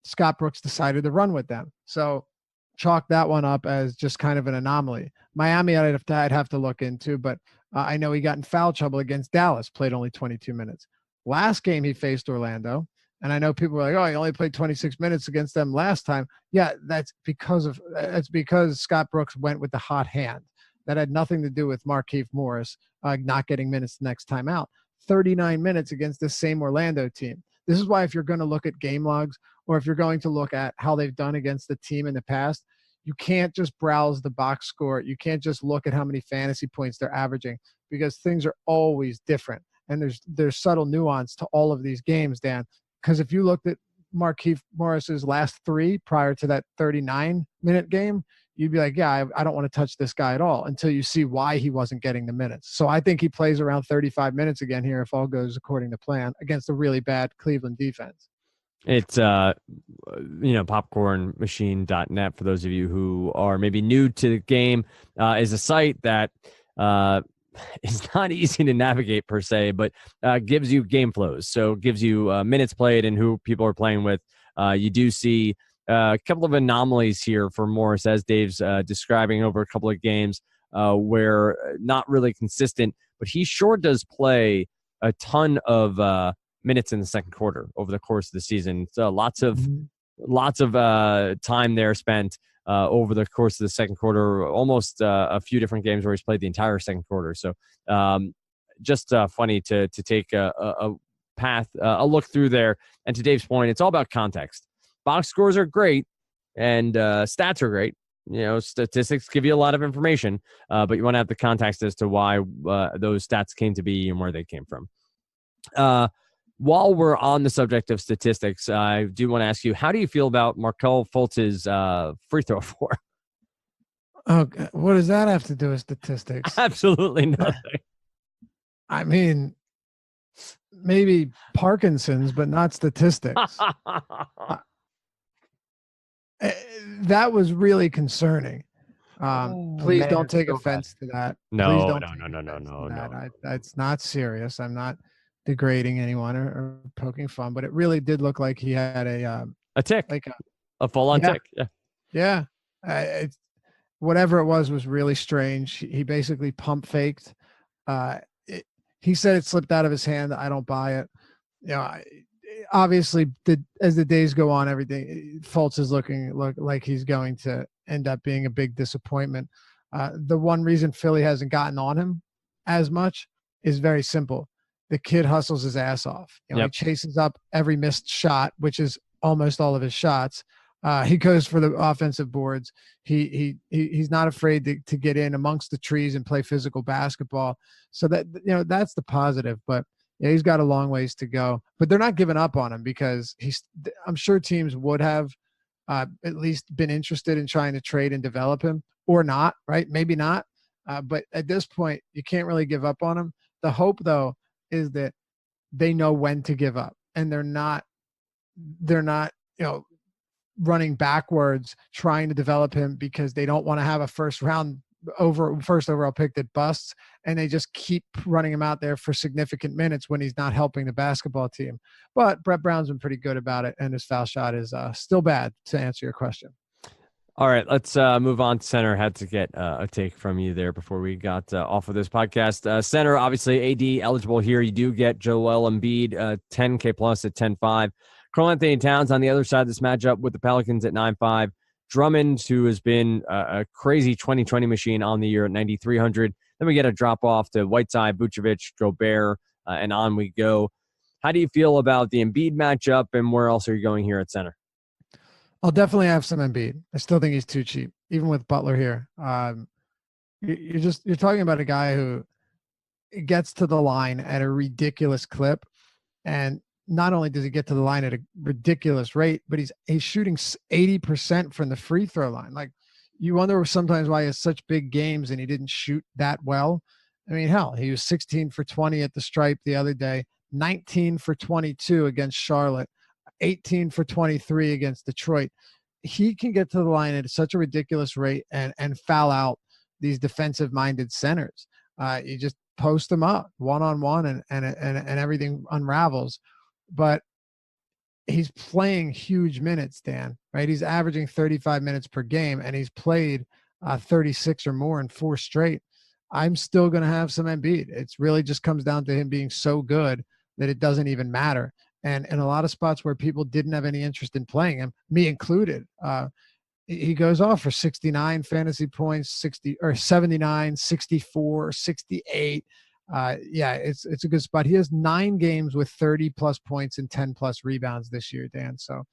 Scott Brooks decided to run with them. So chalk that one up as just kind of an anomaly. Miami, I'd have to look into, but I know he got in foul trouble against Dallas, played only 22 minutes. Last game he faced Orlando, and I know people were like, oh, he only played 26 minutes against them last time. Yeah, that's because Scott Brooks went with the hot hand. That had nothing to do with Marquise Morris not getting minutes the next time out. 39 minutes against this same Orlando team. This is why if you're going to look at game logs, or if you're going to look at how they've done against the team in the past, you can't just browse the box score. You can't just look at how many fantasy points they're averaging, because things are always different. And there's subtle nuance to all of these games, Dan. Because if you looked at Marquise Morris's last 3 prior to that 39-minute game, you'd be like, yeah, I don't want to touch this guy at all, until you see why he wasn't getting the minutes. So I think he plays around 35 minutes again here if all goes according to plan against a really bad Cleveland defense. It's popcornmachine.net, for those of you who are maybe new to the game, is a site that is not easy to navigate per se, but gives you game flows. So gives you minutes played and who people are playing with. You do see a couple of anomalies here for Morris, as Dave's describing, over a couple of games where not really consistent, but he sure does play a ton of minutes in the second quarter over the course of the season. So lots of time there spent over the course of the second quarter, almost a few different games where he's played the entire second quarter. So just funny to take a look through there. And to Dave's point, it's all about context. Box scores are great, And stats are great. Statistics give you a lot of information, but you want to have the context as to why those stats came to be and where they came from. While we're on the subject of statistics, I do want to ask you, how do you feel about Markelle Fultz's free throw for? Oh, what does that have to do with statistics? Absolutely nothing. I mean, maybe Parkinson's, but not statistics. That was really concerning. Please don't take offense to that. Please don't take offense to that. That's not serious. I'm not degrading anyone or poking fun, but it really did look like he had a tick, like a full-on tick. Yeah. Whatever it was really strange. He basically pump faked. He said it slipped out of his hand. I don't buy it. Obviously, as the days go on, everything Fultz is looking like he's going to end up being a big disappointment. The one reason Philly hasn't gotten on him as much is very simple. The kid hustles his ass off. He chases up every missed shot, which is almost all of his shots. He goes for the offensive boards. He's not afraid to get in amongst the trees and play physical basketball. So that that's the positive. But he's got a long ways to go. But they're not giving up on him because I'm sure teams would have at least been interested in trying to trade and develop him, or not. Right? Maybe not. But at this point, you can't really give up on him. The hope, though, is that they know when to give up, and they're not running backwards trying to develop him because they don't want to have a first overall pick that busts, and they just keep running him out there for significant minutes when he's not helping the basketball team. But Brett Brown's been pretty good about it, and his foul shot is still bad, to answer your question. All right, let's move on to center. Had to get a take from you there before we got off of this podcast. Center, obviously, AD eligible here. You do get Joel Embiid, 10K plus at 10.5. Karl-Anthony Towns on the other side of this matchup with the Pelicans at 9.5. Drummond, who has been a crazy 2020 machine on the year at 9,300. Then we get a drop-off to Whiteside, Vucevic, Gobert, and on we go. How do you feel about the Embiid matchup, and where else are you going here at center? I'll definitely have some Embiid. I still think he's too cheap, even with Butler here. You're talking about a guy who gets to the line at a ridiculous clip, and not only does he get to the line at a ridiculous rate, but he's shooting 80% from the free throw line. Like, you wonder sometimes why he has such big games and he didn't shoot that well. I mean, hell, he was 16 for 20 at the stripe the other day, 19 for 22 against Charlotte, 18 for 23 against Detroit. He can get to the line at such a ridiculous rate and foul out these defensive-minded centers. You just post them up one-on-one and everything unravels. But he's playing huge minutes, Dan, right? He's averaging 35 minutes per game, and he's played 36 or more in 4 straight. I'm still going to have some Embiid. It really just comes down to him being so good that it doesn't even matter. And in a lot of spots where people didn't have any interest in playing him, me included, he goes off for 69 fantasy points, 79, 64, 68. It's a good spot. He has 9 games with 30 plus points and 10 plus rebounds this year, Dan. So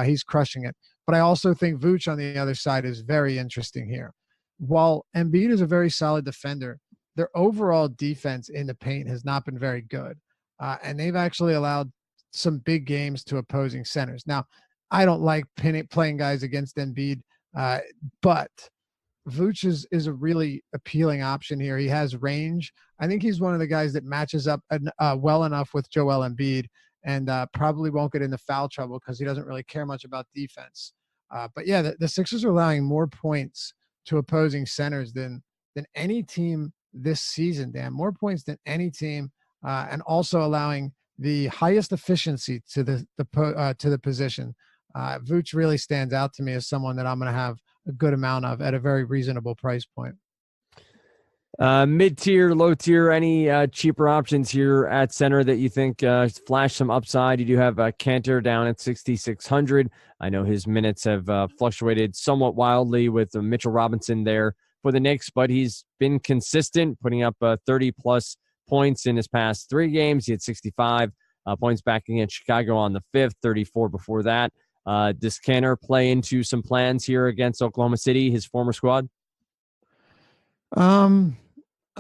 he's crushing it. But I also think Vooch on the other side is very interesting here. While Embiid is a very solid defender, their overall defense in the paint has not been very good. And they've actually allowed some big games to opposing centers. Now, I don't like playing guys against Embiid, but Vooch is a really appealing option here. He has range. I think he's one of the guys that matches up well enough with Joel Embiid and probably won't get into foul trouble because he doesn't really care much about defense. But yeah, the Sixers are allowing more points to opposing centers than any team this season, Dan. More points than any team, and also allowing the highest efficiency to the position. Vooch really stands out to me as someone that I'm going to have a good amount of at a very reasonable price point. Mid-tier, low-tier, any cheaper options here at center that you think flash some upside? You do have Cantor down at 6,600. I know his minutes have fluctuated somewhat wildly with Mitchell Robinson there for the Knicks, but he's been consistent, putting up 30-plus points in his past 3 games. He had 65 points back against Chicago on the 5th, 34 before that. Does Canner play into some plans here against Oklahoma City, his former squad? I'm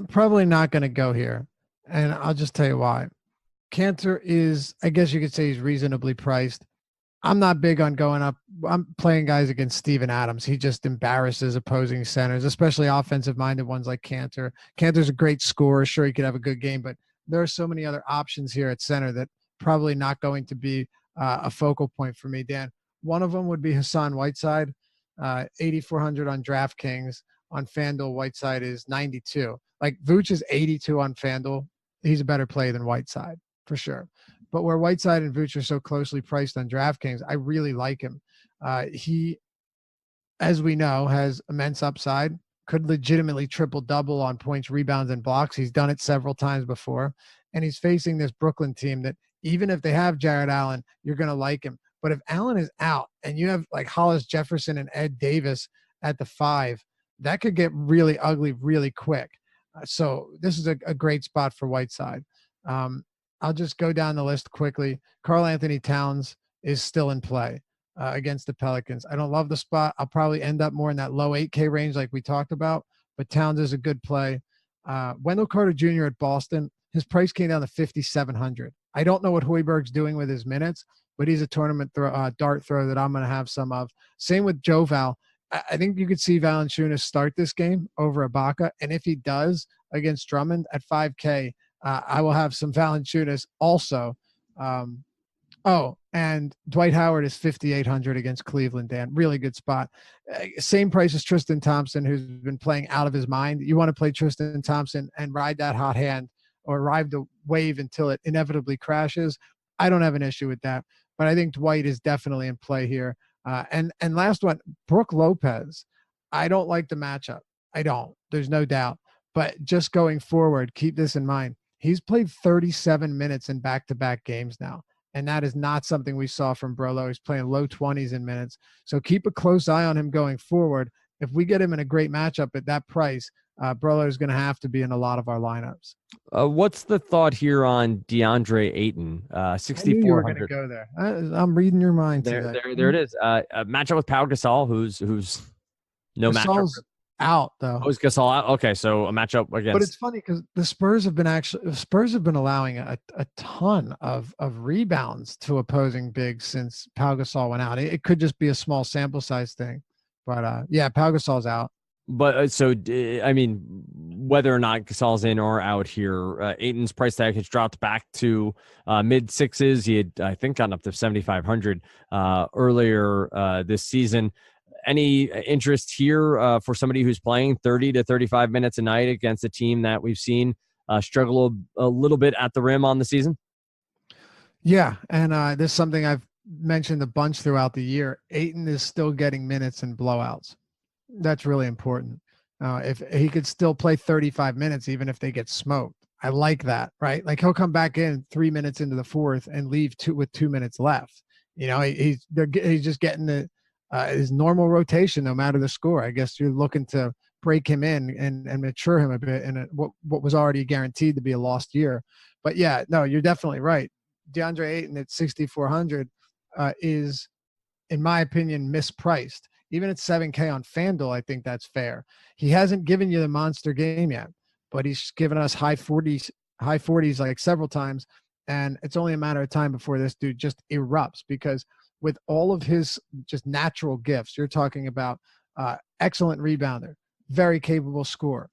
probably not going to go here, and I'll just tell you why. Cantor is, I guess you could say, he's reasonably priced. I'm not big on going up. I'm playing guys against Steven Adams. He just embarrasses opposing centers, especially offensive-minded ones like Cantor. Cantor's a great scorer. Sure, he could have a good game, but there are so many other options here at center that probably not going to be a focal point for me, Dan. One of them would be Hassan Whiteside, 8,400 on DraftKings. On FanDuel, Whiteside is 92. Like Vooch is 82 on FanDuel. He's a better play than Whiteside for sure. But where Whiteside and Vooch are so closely priced on DraftKings, I really like him. He, as we know, has immense upside, could legitimately triple-double on points, rebounds, and blocks. He's done it several times before. And he's facing this Brooklyn team that even if they have Jared Allen, you're going to like him. But if Allen is out and you have like Hollis Jefferson and Ed Davis at the 5, that could get really ugly really quick. So this is a great spot for Whiteside. I'll just go down the list quickly. Karl Anthony Towns is still in play against the Pelicans. I don't love the spot. I'll probably end up more in that low 8K range like we talked about, but Towns is a good play. Wendell Carter Jr. at Boston, his price came down to 5,700. I don't know what Hoiberg's doing with his minutes, but he's a tournament dart throw that I'm going to have some of. Same with Joe Val. I think you could see Valanciunas start this game over Ibaka, and if he does against Drummond at 5K, I will have some Valanciunas also. And Dwight Howard is 5,800 against Cleveland, Dan. Really good spot. Same price as Tristan Thompson, who's been playing out of his mind. You want to play Tristan Thompson and ride that hot hand or ride the wave until it inevitably crashes. I don't have an issue with that, but I think Dwight is definitely in play here. And last one, Brooke Lopez. I don't like the matchup. I don't. There's no doubt. But just going forward, keep this in mind. He's played 37 minutes in back-to-back games now, and that is not something we saw from Brolo. He's playing low 20s in minutes. So keep a close eye on him going forward. If we get him in a great matchup at that price, Brolo is going to have to be in a lot of our lineups. What's the thought here on DeAndre Ayton? 6,400. I knew you were going to go there. I'm reading your mind. There it is. A matchup with Pau Gasol, who's no matchup. Out though. Oh, is Gasol out? Okay, so a matchup against. But it's funny because the Spurs have been allowing a ton of rebounds to opposing bigs since Pau Gasol went out. It could just be a small sample size thing, but yeah, Pau Gasol's out. But I mean, whether or not Gasol's in or out here, Ayton's price tag has dropped back to mid sixes. He had, I think, gotten up to 7,500 earlier this season. Any interest here for somebody who's playing 30 to 35 minutes a night against a team that we've seen struggle a little bit at the rim on the season? Yeah, and this is something I've mentioned a bunch throughout the year. Ayton is still getting minutes and blowouts. That's really important. If he could still play 35 minutes, even if they get smoked, I like that, right? Like he'll come back in 3 minutes into the fourth and leave with 2 minutes left. You know, he's just getting his normal rotation, no matter the score. I guess you're looking to break him in and mature him a bit in what was already guaranteed to be a lost year. But yeah, no, you're definitely right. DeAndre Ayton at 6,400 is, in my opinion, mispriced. Even at 7K on FanDuel, I think that's fair. He hasn't given you the monster game yet, but he's given us high 40s like several times. And it's only a matter of time before this dude just erupts, because with all of his just natural gifts, you're talking about excellent rebounder, very capable scorer,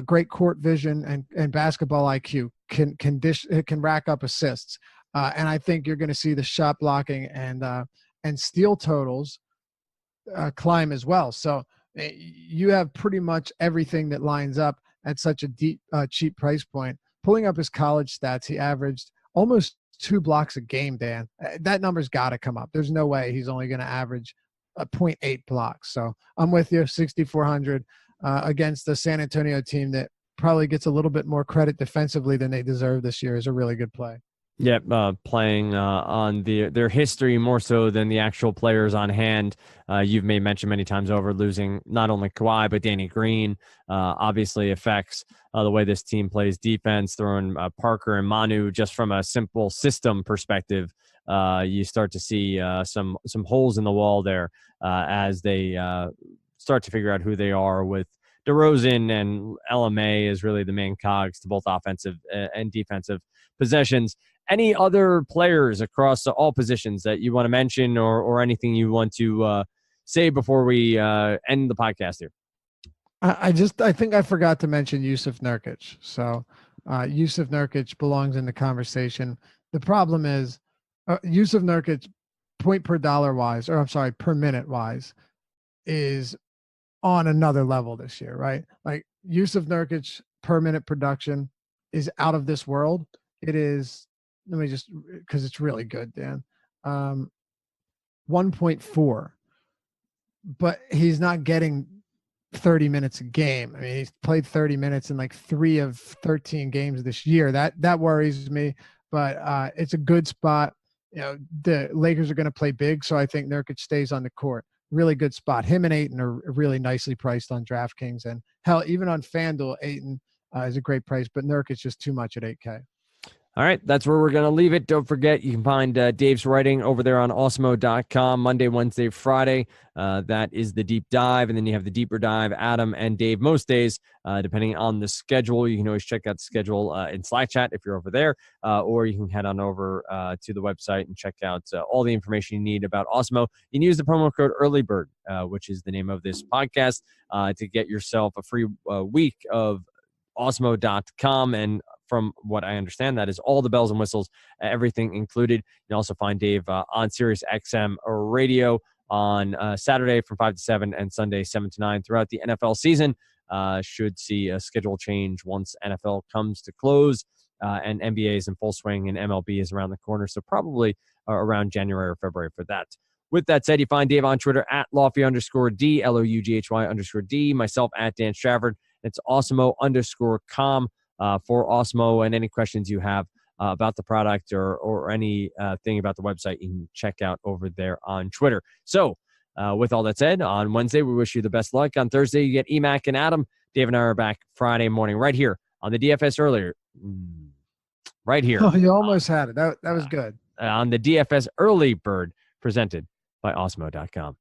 great court vision and basketball IQ, can rack up assists. And I think you're going to see the shot blocking and steal totals climb as well. So you have pretty much everything that lines up at such a cheap price point. Pulling up his college stats, he averaged almost 2 blocks a game, Dan. That number's got to come up. There's no way he's only going to average 0.8 blocks. So I'm with you, 6,400 against the San Antonio team that probably gets a little bit more credit defensively than they deserve this year is a really good play. Yep, playing on their history more so than the actual players on hand. You've made mention many times over losing not only Kawhi, but Danny Green obviously affects the way this team plays defense, throwing Parker and Manu just from a simple system perspective. you start to see some holes in the wall there as they start to figure out who they are with DeRozan, and LMA is really the main cogs to both offensive and defensive possessions. Any other players across all positions that you want to mention, or anything you want to say before we end the podcast here? I think I forgot to mention Yusuf Nurkic. So Yusuf Nurkic belongs in the conversation. The problem is Yusuf Nurkic, point per dollar wise, or I'm sorry, per minute wise, is on another level this year, right? Like Yusuf Nurkic per minute production is out of this world. It is, let me just, because it's really good, Dan. 1.4, but he's not getting 30 minutes a game. I mean, he's played 30 minutes in like 3 of 13 games this year. That worries me, but it's a good spot. You know, the Lakers are going to play big, so I think Nurkic stays on the court. Really good spot. Him and Ayton are really nicely priced on DraftKings, and hell, even on FanDuel, Ayton is a great price, but Nurkic just too much at 8K. All right, that's where we're going to leave it. Don't forget, you can find Dave's writing over there on Awesemo.com Monday, Wednesday, Friday. That is the deep dive, and then you have the deeper dive, Adam and Dave, most days, depending on the schedule. You can always check out the schedule in Slack chat if you're over there, or you can head on over to the website and check out all the information you need about Awesemo. You can use the promo code EARLYBIRD, which is the name of this podcast, to get yourself a free week of Awesemo.com. And from what I understand, that is all the bells and whistles, everything included. You can also find Dave on Sirius XM Radio on Saturday from 5 to 7 and Sunday 7 to 9 throughout the NFL season. Should see a schedule change once NFL comes to close, and NBA is in full swing and MLB is around the corner. So probably around January or February for that. With that said, you find Dave on Twitter at Lofty_D, LOUGHY_D, myself at Dan Stravard. It's Awesemo_com for Awesemo, and any questions you have about the product or any thing about the website, you can check out over there on Twitter. So with all that said, on Wednesday, we wish you the best luck. On Thursday, you get Emac and Adam. Dave and I are back Friday morning right here on the DFS earlier. Right here. Oh, you almost had it. That was good. On the DFS Early Bird, presented by Awesemo.com.